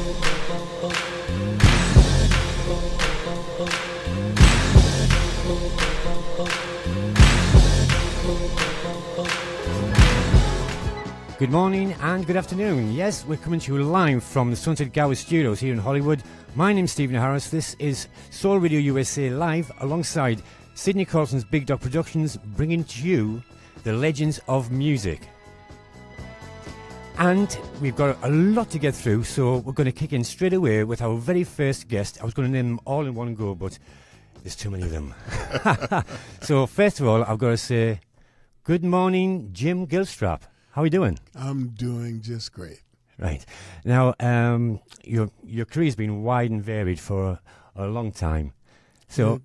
Good morning and good afternoon. Yes, we're coming to you live from the Sunset Gower Studios here in Hollywood. My name's Stephen Harris. This is Soul Radio USA Live alongside Sydney Carlson's Big Dawg Productions, bringing to you the legends of music. And we've got a lot to get through, so we're going to kick in straight away with our very first guest. I was going to name them all in one go, but there's too many of them. So first of all, I've got to say, good morning, Jim Gilstrap. How are you doing? I'm doing just great. Right. Now, your career's been wide and varied for a long time. So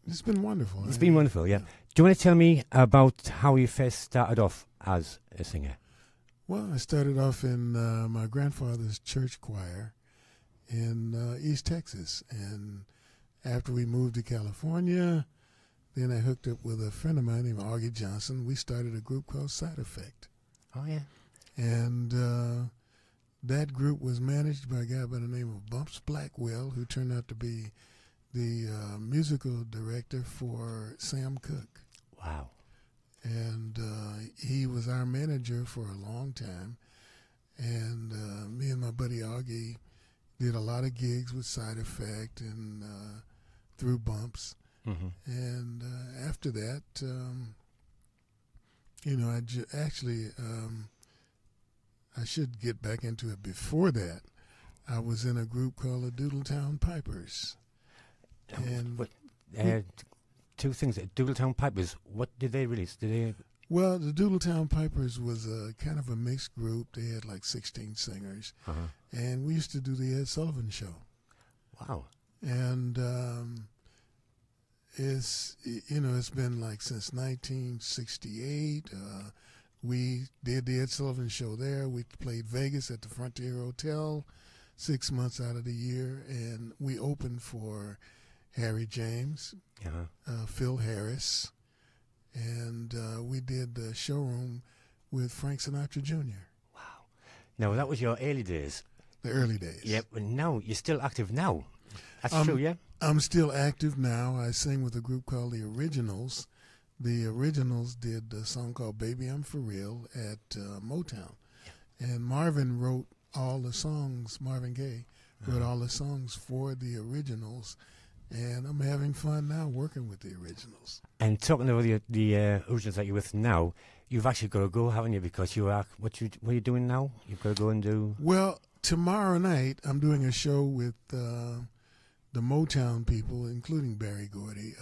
it's been wonderful. It's been wonderful, yeah. Do you want to tell me about how you first started off as a singer? Well, I started off in my grandfather's church choir in East Texas. And after we moved to California, then I hooked up with a friend of mine named Augie Johnson. We started a group called Side Effect. Oh, yeah. And that group was managed by a guy by the name of Bumps Blackwell, who turned out to be the musical director for Sam Cooke. Wow. And he was our manager for a long time. And me and my buddy Augie did a lot of gigs with Side Effect and through Bumps. Mm-hmm. And after that, I should get back into it. Before that, I was in a group called the Doodletown Pipers. And two things. Doodletown Pipers, what did they release? Well, the Doodletown Pipers was a kind of a mixed group. They had like 16 singers. Uh-huh. And we used to do the Ed Sullivan Show. Wow. And it's been like since 1968. We did the Ed Sullivan Show there. We played Vegas at the Frontier Hotel 6 months out of the year, and we opened for Harry James, Phil Harris, and we did the showroom with Frank Sinatra Jr. Wow. Now, that was your early days. The early days. Yep, and now you're still active now. That's true, yeah? I'm still active now. I sing with a group called The Originals. The Originals did a song called Baby I'm For Real at Motown. And Marvin wrote all the songs, Marvin Gaye wrote all the songs for The Originals. And I'm having fun now working with The Originals. And talking about the Originals that you're with now, you've actually got to go, haven't you? Because you are, what are you doing now? You've got to go and do... Well, tomorrow night I'm doing a show with the Motown people, including Barry Gordy.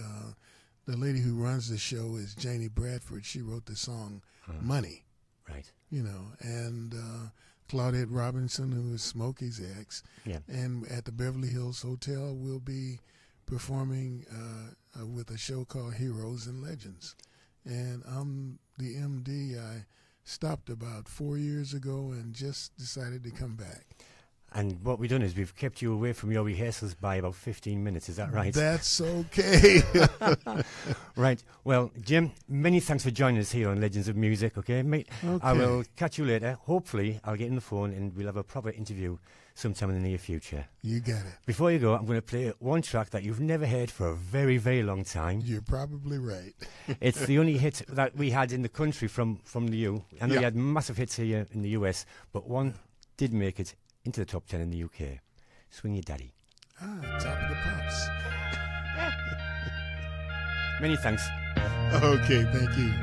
The lady who runs the show is Janie Bradford. She wrote the song Money. Right. And Claudette Robinson, who is Smokey's ex. Yeah. And at the Beverly Hills Hotel, we'll be performing with a show called Heroes and Legends. And I'm the MD. I stopped about 4 years ago and just decided to come back. And what we've done is we've kept you away from your rehearsals by about 15 minutes. Is that right? That's okay. Right. Well, Jim, many thanks for joining us here on Legends of Music, okay, mate? Okay. I will catch you later. Hopefully, I'll get in the phone and we'll have a proper interview sometime in the near future. You got it. Before you go, I'm going to play one track that you've never heard for a very, very long time. You're probably right. It's the only hit that we had in the country from the U. I know you had massive hits here in the US, but one did make it into the top 10 in the UK. Swing Your Daddy. Top of the Pops. Many thanks. Okay, thank you.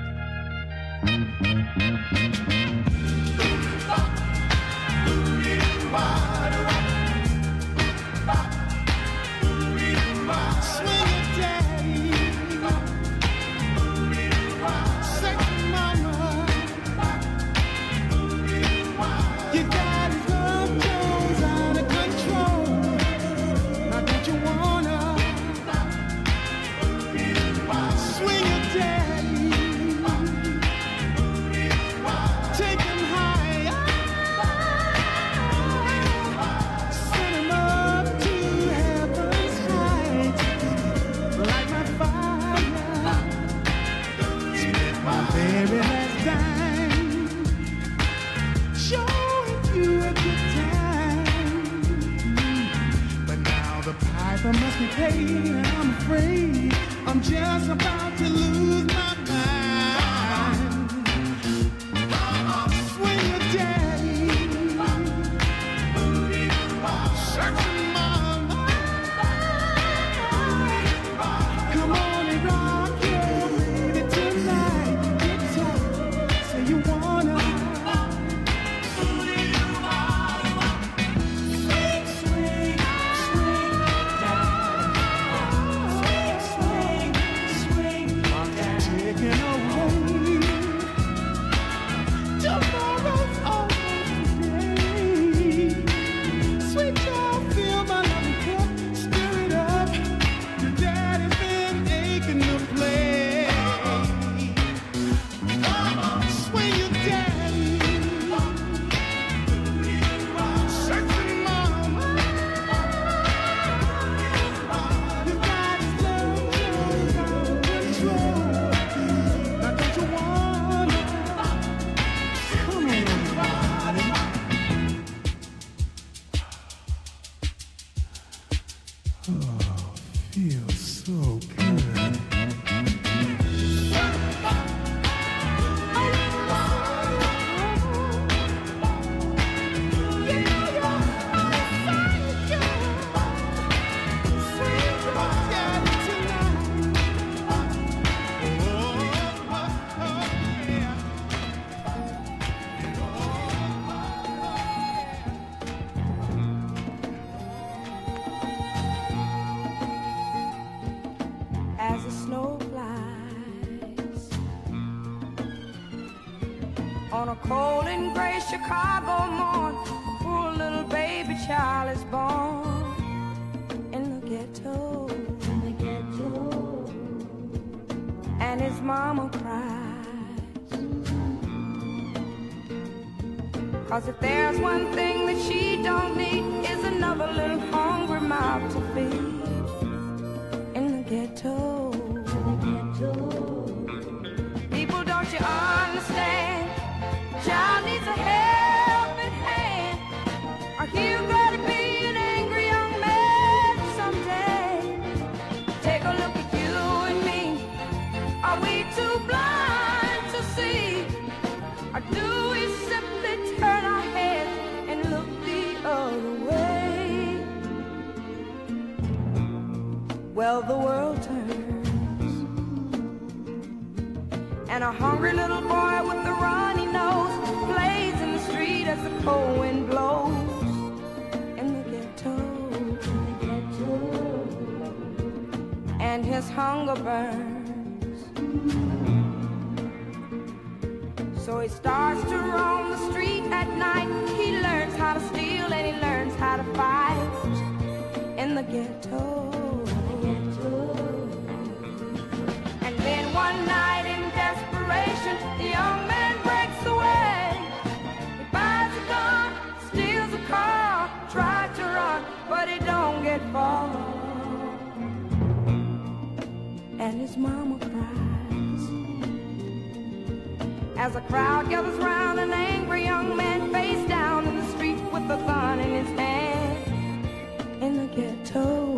Life must be paid, and I'm afraid I'm just about to lose my mind. When your daddy searching my mind, come on and rock your baby tonight. Get tight, say you wanna. On a cold and gray Chicago morn, a poor little baby child is born in the ghetto. And his mama cries, 'cause if there's one thing that she don't need, is another little hungry mouth to feed in the ghetto. People, don't you understand? Child needs a helping hand, or he'll grow to be an angry young man someday. Take a look at you and me. Are we too blind to see, or do we simply turn our heads and look the other way? Well, the world turns, and a hungry little boy with the runny nose plays in the street as the cold wind blows in the ghetto. And his hunger burns, so he starts to roam the street at night. He learns how to steal and he learns how to fight in the ghetto. And then one night in desperation, the young man breaks away. He buys a gun, steals a car, tries to run, but he don't get far. And his mama cries as a crowd gathers round an angry young man face down in the street with a gun in his hand in the ghetto.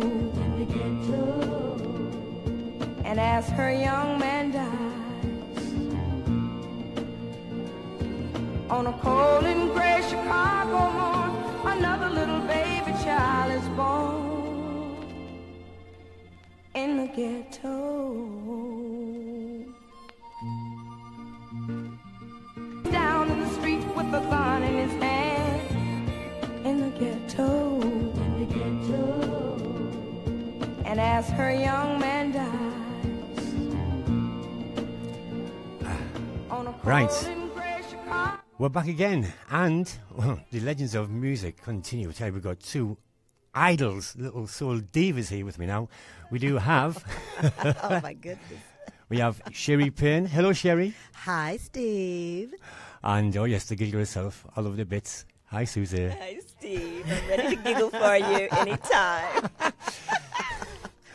And as her young man dies on a cold and gray Chicago morn, another little baby child is born in the ghetto. Down in the street with a gun in his hand in the ghetto. And as her young man dies on a cold Right. and gray Chicago. We're back again, and well, the legends of music continue. Tell you, we've got two idols, little soul divas here with me now. We do have Oh my goodness. we have Sherry Payne. Hello, Sherry. Hi, Steve. And oh yes, the giggler herself, all over the bits. Hi, Susie. Hi, Steve. I'm ready to giggle for you anytime.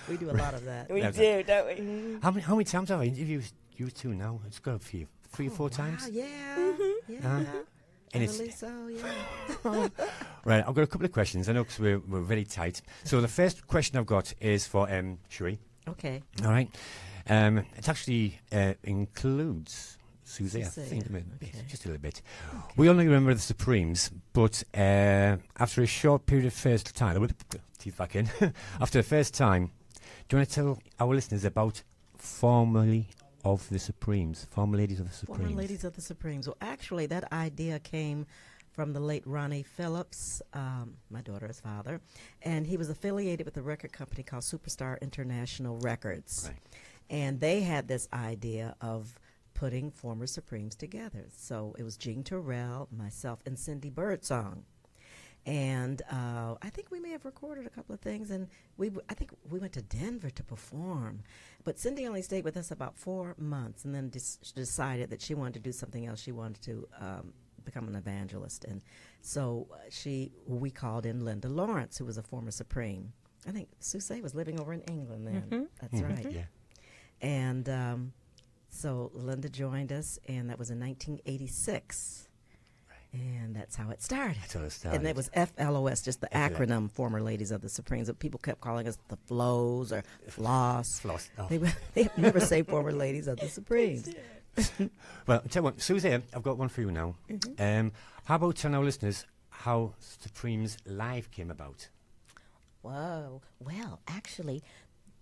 We do a lot of that. We That's do, don't we? How many times have I interviewed you two now? It's got a few, 3 or 4 times. Yeah. Yeah. And it's Apparently so, yeah. Right, I've got a couple of questions. I know because we're very tight. So the first question I've got is for Sheree. Okay. All right. It actually includes Susie, I Susie, think, a bit, okay. just a little bit. We only remember the Supremes, but after a short period of first time, teeth back in, after the first time, do you want to tell our listeners about formerly of the Supremes, former ladies of the Supremes? Former Ladies of the Supremes. Well, actually, that idea came from the late Ronnie Phillips, my daughter's father, and he was affiliated with a record company called Superstar International Records. Right. And they had this idea of putting former Supremes together. So it was Jean Terrell, myself, and Cindy Birdsong. And I think we may have recorded a couple of things, and I think we went to Denver to perform. But Cindy only stayed with us about 4 months, and then decided that she wanted to do something else. She wanted to become an evangelist, and so we called in Linda Lawrence, who was a former Supreme. I think Susie was living over in England then. That's right. Yeah. And so Linda joined us, and that was in 1986. And that's how it started. That's how it started. And it was FLOS, just the acronym, Former Ladies of the Supremes. People kept calling us the Flows or Floss. Floss. Oh. They never say Former Ladies of the Supremes. Well, I'll tell you what, Susie, I've got one for you now. How about telling our listeners how Supremes Live came about? Whoa. Well, actually,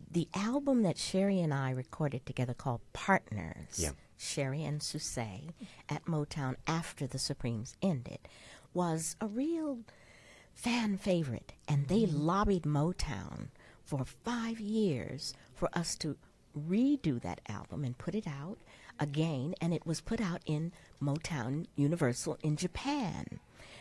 the album that Sherry and I recorded together called Partners, Yeah. Sherry and Susie, at Motown after the Supremes ended, was a real fan favorite. And they lobbied Motown for 5 years for us to redo that album and put it out again. And it was put out in Motown Universal in Japan.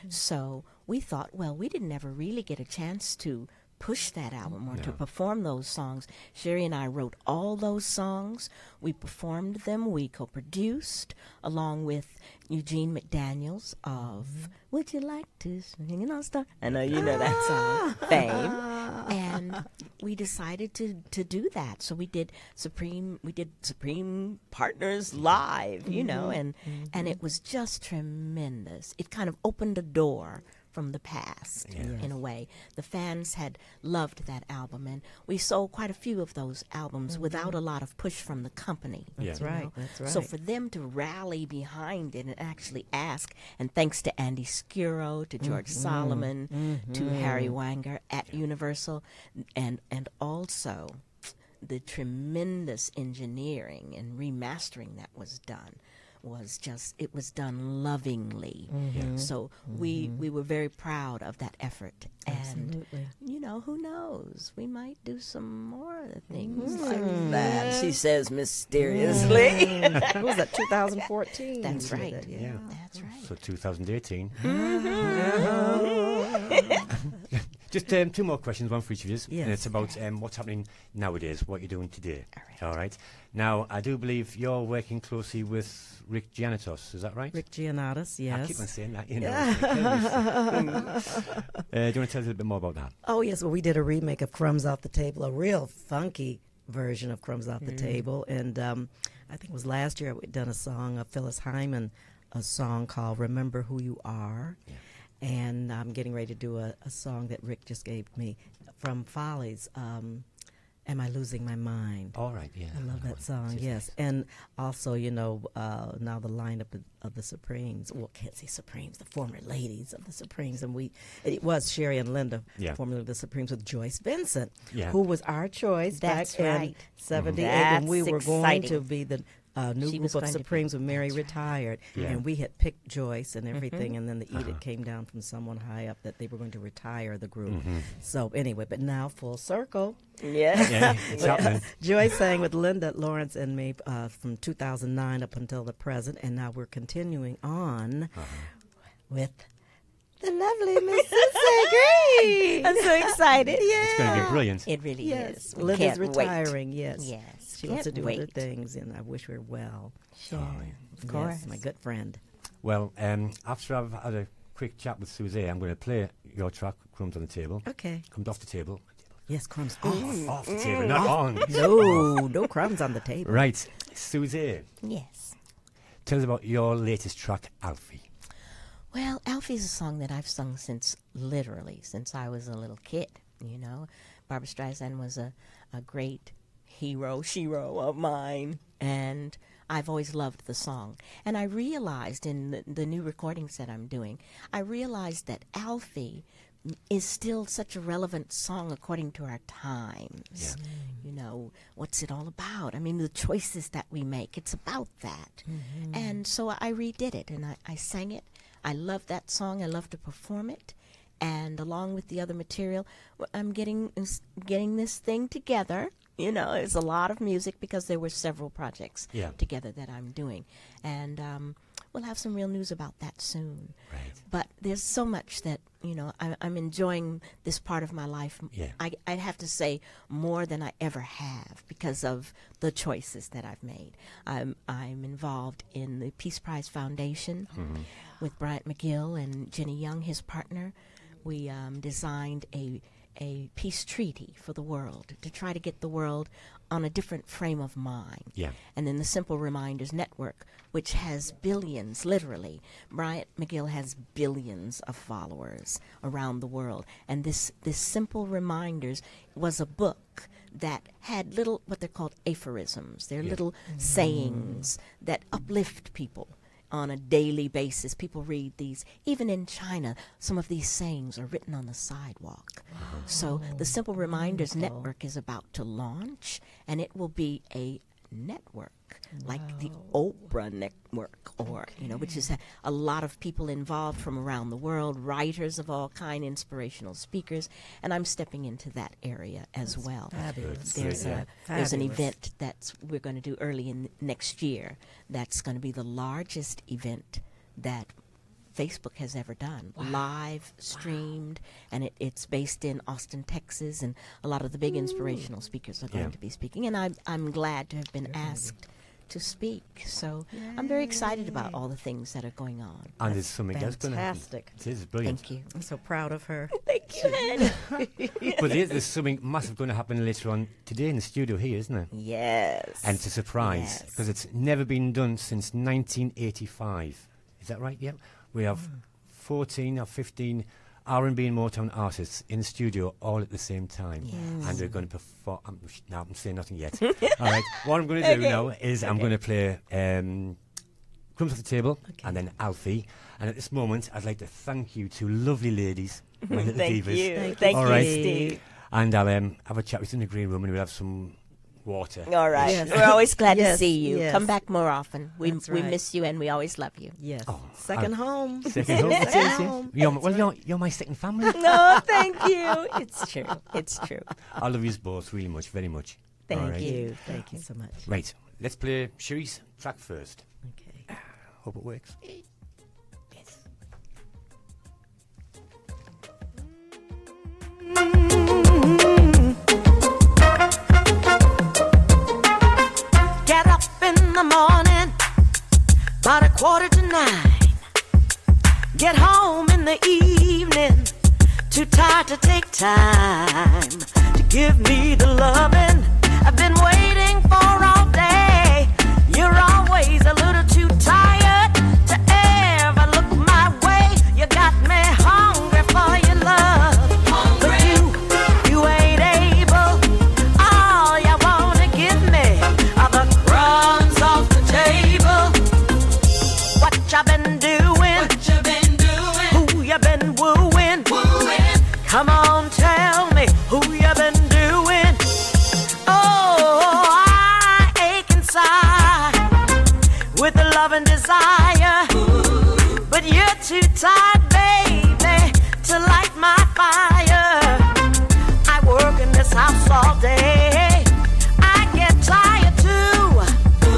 So we thought, well, we didn't ever really get a chance to push that album or to perform those songs. Sherry and I wrote all those songs. We performed them. We co-produced along with Eugene McDaniels of Would You Like to Sing an All-Star? I know you know that song, Fame. And we decided to do that. So we did Supreme Partners Live, you know, and it was just tremendous. It kind of opened a door from the past, in a way. The fans had loved that album, and we sold quite a few of those albums without a lot of push from the company. That's you right. know. That's right. So for them to rally behind it and actually ask, and thanks to Andy Skuro, to George Solomon, to Harry Wanger at Universal, and also the tremendous engineering and remastering that was done. It was done lovingly. So we were very proud of that effort. Absolutely. And, you know, who knows? We might do some more things like that, she says mysteriously. What was that, 2014? That's we did right. it, Yeah. That's right. So 2018. Just 2 more questions, one for each of you. Yes. And it's about what's happening nowadays, what you're doing today. All right. All right. Now, I do believe you're working closely with Rick Giannatos, is that right? Rick Giannatos, yes. I keep on saying that, you know. Do you want to tell us a little bit more about that? Oh, yes. Well, we did a remake of Crumbs Off the Table, a real funky version of Crumbs Off the Table. And I think it was last year we'd done a song of Phyllis Hyman, a song called Remember Who You Are. Yeah. And I'm getting ready to do a song that Rick just gave me from Follies, Am I Losing My Mind? All right, yeah. I love that song, yes. And also, you know, now the lineup of the Supremes, well, can't say Supremes, the former ladies of the Supremes. And it was Sherry and Linda, formerly of the Supremes, with Joyce Vincent, who was our choice That's back right. in 78. That's And we were going exciting. to be the new She group was of going to be- Supremes when Mary that's right. retired. Yeah. And we had picked Joyce and everything, and then the edict came down from someone high up that they were going to retire the group. So anyway, but now full circle. Yes. Yeah, it's happening. Joyce sang with Linda Lawrence and me from 2009 up until the present, and now we're continuing on with the lovely Mrs. Green. I'm so excited. It's going to get brilliant. It really Yes, is. We Linda's can't wait. retiring. Yes, Yes. she wants to do Can't other wait. things, and I wish her well. Sure. Of Yes, course. my good friend. Well, after I've had a quick chat with Susie, I'm going to play your track, Crumbs on the Table. Okay. Comes off the table. Yes, crumbs. Off the table, not on. No crumbs on the table. Right, Susie, Yes. tell us about your latest track, Alfie. Well, Alfie's a song that I've sung since I was a little kid, you know. Barbra Streisand was a great hero, shero of mine, and I've always loved the song. And I realized in the new recordings that I'm doing, I realized that Alfie is still such a relevant song according to our times. Yeah. You know, what's it all about? I mean, the choices that we make, it's about that. And so I redid it, and I sang it. I love that song. I love to perform it. And along with the other material, I'm getting this thing together. You know, it's a lot of music because there were several projects together that I'm doing. And we'll have some real news about that soon. Right. But there's so much that, you know, I'm enjoying this part of my life. Yeah. I'd have to say more than I ever have because of the choices that I've made. I'm involved in the Peace Prize Foundation with Bryant McGill and Jenny Young, his partner. We designed a peace treaty for the world to try to get the world on a different frame of mind. Yeah. And then the Simple Reminders Network, which has billions, literally. Bryant McGill has billions of followers around the world. And this Simple Reminders was a book that had little, what they're called aphorisms. They're little sayings that uplift people on a daily basis. People read these. Even in China, some of these sayings are written on the sidewalk. So the Simple Reminders Network is about to launch, and it will be a network like the Oprah Network, or you know, which is a lot of people involved from around the world, writers of all kind, inspirational speakers, and I'm stepping into that area as well. Fabulous. There's an event that we're going to do early in next year. That's going to be the largest event that Facebook has ever done, live streamed, and it's based in Austin, Texas, and a lot of the big inspirational speakers are going to be speaking, and I'm glad to have been asked to speak. So I'm very excited about all the things that are going on. And there's something else going to happen. Fantastic. It is brilliant. Thank you. I'm so proud of her. Thank you, Anne. But there's something massive going to happen later on today in the studio here, isn't it? Yes. And it's a surprise because it's never been done since 1985. Is that right? Yep. We have 14 or 15 R&B and Motown artists in the studio all at the same time. And they're going to perform. I'm saying nothing yet. All right. What I'm going to do now is I'm going to play Crumbs Off the Table and then Alfie. And at this moment, I'd like to thank you two lovely ladies, my little Thank divas. you. Thank All you, right. Steve. And I'll have a chat with you in the green room and we'll have some water. All right. Yes. We're always glad Glad to to see you. yes. Come back more often. We That's we right. miss you and we always love you. Yes. Oh, Second home. Second home. it is, yeah. You're my second family. No, thank you. It's true. It's true. I love you both really much, very much. Thank All right. you. Thank you so much. Right, let's play Cherie's track first. Okay. Hope it works. Get up in the morning, about 8:45. Get home in the evening, too tired to take time to give me the loving I've been waiting for all day. You're always a little too tired to ever look my way. You got me hungry for your love, but you ain't able. All you wanna give me are the crumbs off the table. What you been doing? Who you been wooing? Come on, tell me who you been doing. Oh, I ache inside with a love and desire, but you're too tired, baby, to light my fire. I work in this house all day. I get tired too,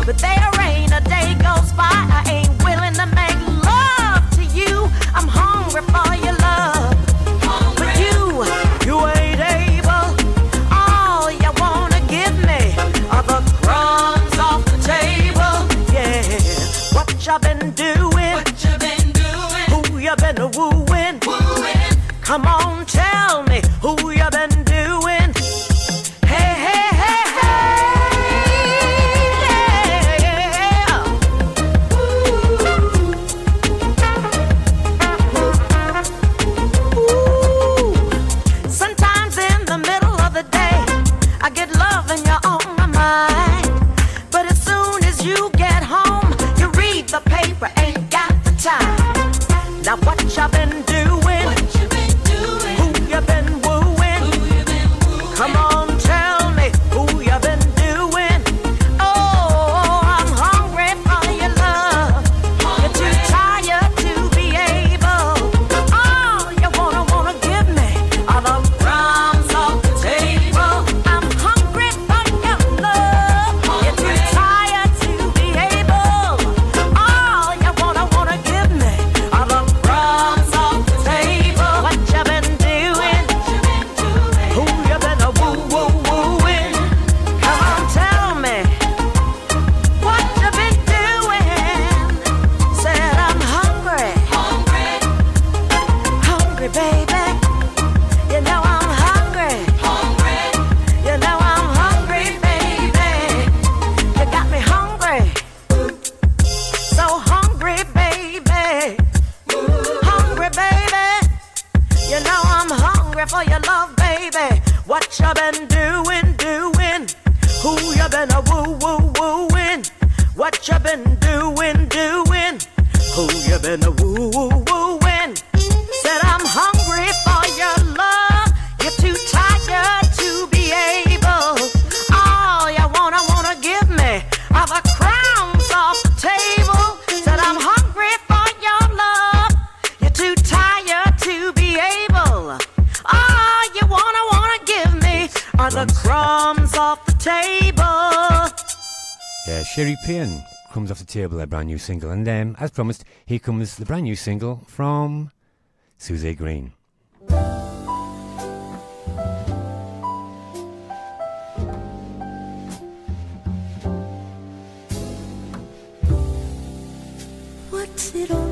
but there ain't a day goes by I ain't willing to make love to you. I'm hungry for your love, but you ain't able. All you wanna give me are the crumbs off the table. Yeah, what you been doing? Who you been wooing? Come on, tell me who you been doing. Hey, hey, hey, hey, yeah. Now what you been doing? What you been doing? Who you been wooing? Who you been wooing? Come on, tell me who you been doing. Oh, I'm hungry for your love. You're too tired to be able. All you wanna give me are the crumbs off the table. I'm hungry for your love. You're too tired to be able. All you wanna give me are the crumbs off the table. What you been doing? Who you been a wooing? Come on, tell me what you been doing. Said I'm hungry, hungry, baby. You know I'm hungry, you know I'm hungry, baby. You got me hungry, so hungry, baby. Hungry, baby. You know I'm hungry for your love, baby. What you been doing? Who you been a wooing? What you been doing? Who you been a wooing? Said I'm hungry for your love. You're too tired to be able. All you wanna give me are the crumbs off the table. Said I'm hungry for your love. You're too tired to be able. All you wanna give me are the crumbs off the table. Yeah, Sherry Payne comes off the table, a brand new single. And as promised, here comes the brand new single from Susie Green. What's it all